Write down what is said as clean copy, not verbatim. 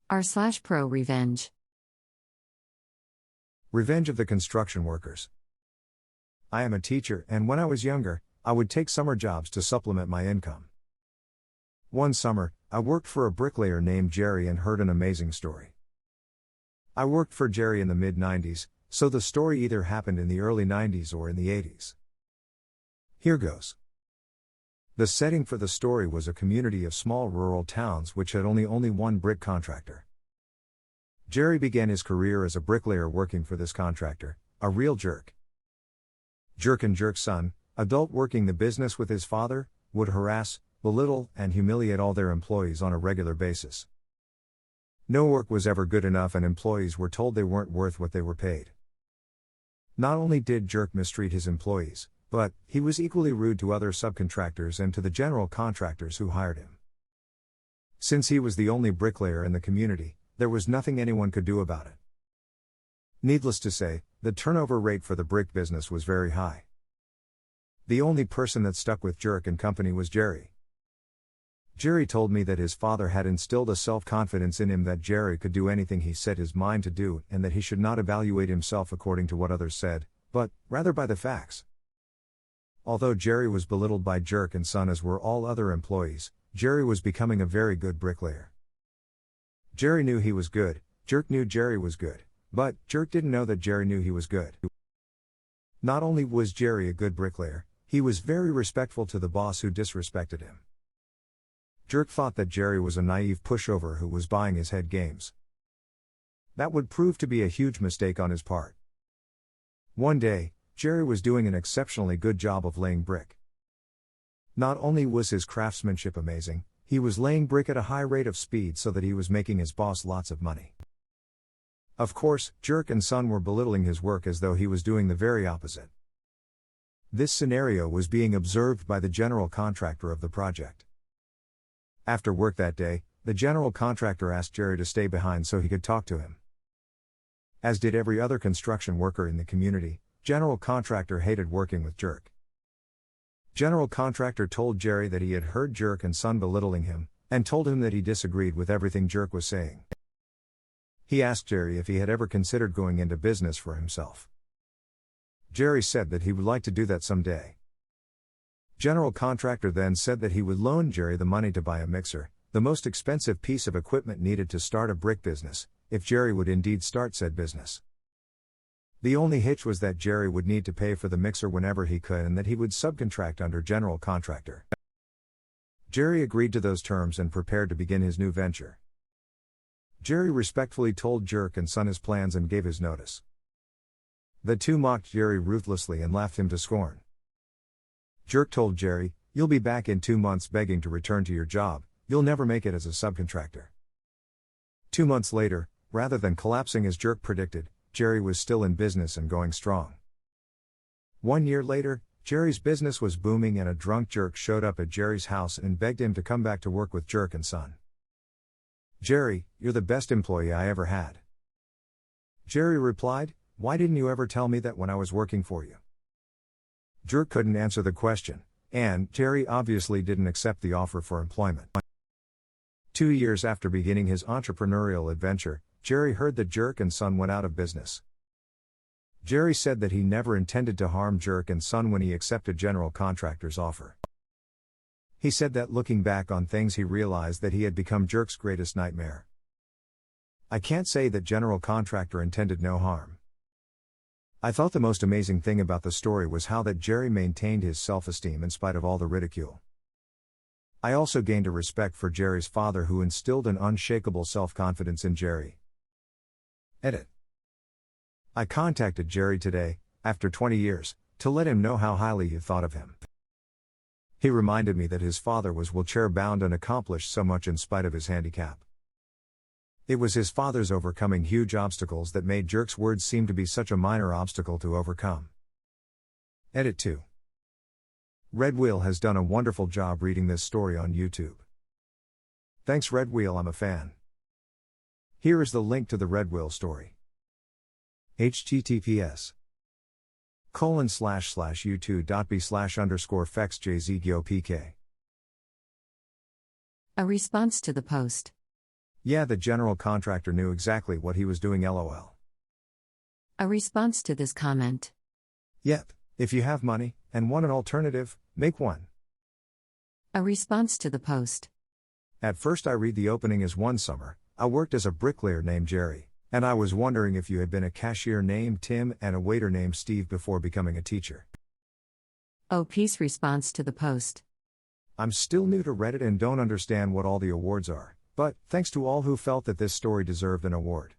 r/ProRevenge. Revenge of the construction workers. I am a teacher, and when I was younger, I would take summer jobs to supplement my income. One summer, I worked for a bricklayer named Jerry and heard an amazing story. I worked for Jerry in the mid-90s, so the story either happened in the early 90s or in the 80s. Here goes. The setting for the story was a community of small rural towns which had only one brick contractor. Jerry began his career as a bricklayer working for this contractor, a real jerk. Jerk and Jerk's son, adult working the business with his father, would harass, belittle, and humiliate all their employees on a regular basis. No work was ever good enough and employees were told they weren't worth what they were paid. Not only did Jerk mistreat his employees, but he was equally rude to other subcontractors and to the general contractors who hired him. Since he was the only bricklayer in the community, there was nothing anyone could do about it. Needless to say, the turnover rate for the brick business was very high. The only person that stuck with Jerk and company was Jerry. Jerry told me that his father had instilled a self-confidence in him that Jerry could do anything he set his mind to do and that he should not evaluate himself according to what others said, but rather by the facts. Although Jerry was belittled by Jerk and son as were all other employees, Jerry was becoming a very good bricklayer. Jerry knew he was good, Jerk knew Jerry was good, but Jerk didn't know that Jerry knew he was good. Not only was Jerry a good bricklayer, he was very respectful to the boss who disrespected him. Jerk thought that Jerry was a naive pushover who was buying his head games. That would prove to be a huge mistake on his part. One day, Jerry was doing an exceptionally good job of laying brick. Not only was his craftsmanship amazing, he was laying brick at a high rate of speed so that he was making his boss lots of money. Of course, Jerk and son were belittling his work as though he was doing the very opposite. This scenario was being observed by the general contractor of the project. After work that day, the general contractor asked Jerry to stay behind so he could talk to him. As did every other construction worker in the community, general contractor hated working with Jerk. General contractor told Jerry that he had heard Jerk and son belittling him, and told him that he disagreed with everything Jerk was saying. He asked Jerry if he had ever considered going into business for himself. Jerry said that he would like to do that someday. General contractor then said that he would loan Jerry the money to buy a mixer, the most expensive piece of equipment needed to start a brick business, if Jerry would indeed start said business. The only hitch was that Jerry would need to pay for the mixer whenever he could and that he would subcontract under general contractor. Jerry agreed to those terms and prepared to begin his new venture. Jerry respectfully told Jerk and son his plans and gave his notice. The two mocked Jerry ruthlessly and laughed him to scorn. Jerk told Jerry, "You'll be back in 2 months begging to return to your job, you'll never make it as a subcontractor." 2 months later, rather than collapsing as Jerk predicted, Jerry was still in business and going strong. 1 year later, Jerry's business was booming and a drunk Jerk showed up at Jerry's house and begged him to come back to work with Jerk and son. "Jerry, you're the best employee I ever had." Jerry replied, "Why didn't you ever tell me that when I was working for you?" Jerk couldn't answer the question, and Jerry obviously didn't accept the offer for employment. 2 years after beginning his entrepreneurial adventure, Jerry heard that Jerk and son went out of business. Jerry said that he never intended to harm Jerk and son when he accepted general contractor's offer. He said that looking back on things he realized that he had become Jerk's greatest nightmare. "I can't say that general contractor intended no harm. I thought the most amazing thing about the story was how that Jerry maintained his self-esteem in spite of all the ridicule. I also gained a respect for Jerry's father who instilled an unshakable self-confidence in Jerry." Edit. I contacted Jerry today, after 20 years, to let him know how highly you thought of him. He reminded me that his father was wheelchair-bound and accomplished so much in spite of his handicap. It was his father's overcoming huge obstacles that made Jerk's words seem to be such a minor obstacle to overcome. Edit 2. Red Wheel has done a wonderful job reading this story on YouTube. Thanks Red Wheel, I'm a fan. Here is the link to the Red Wheel story. https://youtube.b/fexjzgopk. A response to the post. Yeah, the general contractor knew exactly what he was doing, lol. A response to this comment. Yep, if you have money, and want an alternative, make one. A response to the post. At first I read the opening as one summer, I worked as a bricklayer named Jerry, and I was wondering if you had been a cashier named Tim and a waiter named Steve before becoming a teacher. Peace response to the post. I'm still new to Reddit and don't understand what all the awards are, but thanks to all who felt that this story deserved an award.